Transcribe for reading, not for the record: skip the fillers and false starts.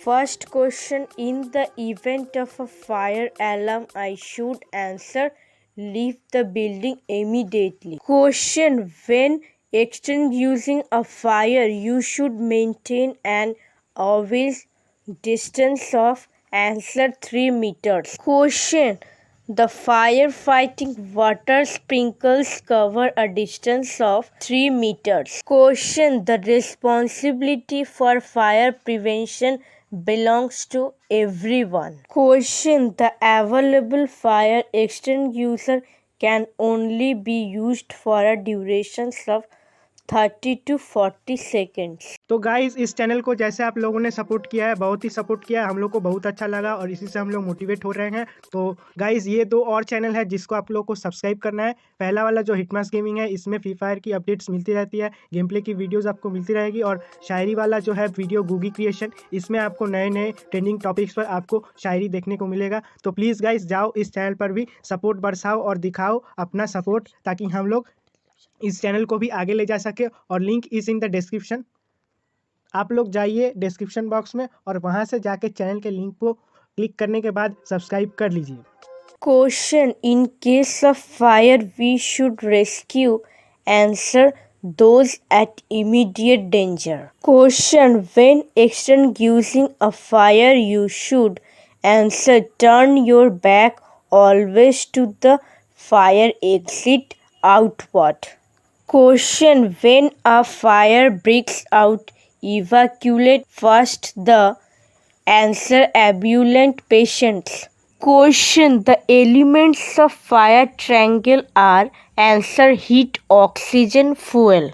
First question, in the event of a fire alarm, I should answer, leave the building immediately. Question, when extinguishing a fire, you should maintain an obvious distance of answer 3 meters. Question, the firefighting water sprinkles cover a distance of 3 meters. Question, the responsibility for fire prevention belongs to everyone. Question, the available fire extinguisher can only be used for a duration of 30 to 40 seconds. तो guys इस channel को जैसे आप लोगों ने support किया है, बहुत ही सपोर्ट किया है, हम लोग को बहुत अच्छा लगा और इसी से हम लोग मोटिवेट हो रहे हैं। तो गाइज ये 2 और चैनल है जिसको आप लोग को सब्सक्राइब करना है। पहला वाला जो हिटमास्क गेमिंग है, इसमें फ्री फायर की अपडेट्स मिलती रहती है, गेम प्ले की वीडियोज़ आपको मिलती रहेगी। और शायरी वाला जो है वीडियो गूगी क्रिएशन, इसमें आपको नए नए ट्रेंडिंग टॉपिक्स पर आपको शायरी देखने को मिलेगा। तो प्लीज़ गाइज जाओ इस चैनल पर भी सपोर्ट बरसाओ और दिखाओ अपना सपोर्ट, ताकि हम लोग इस चैनल को भी आगे ले जा सके। और link is in the description, आप लोग जाइए डिस्क्रिप्शन बॉक्स में और वहां से जाके चैनल के लिंक को क्लिक करने के बाद सब्सक्राइब कर लीजिए। Question, in case of fire we should rescue, answer, those at immediate danger. Question, when extinguishing a fire you should answer, turn your back always to the fire exit outward. Question, when a fire breaks out, evacuate first the answer, ambulance patients. Question, the elements of fire triangle are answer, heat, oxygen, fuel.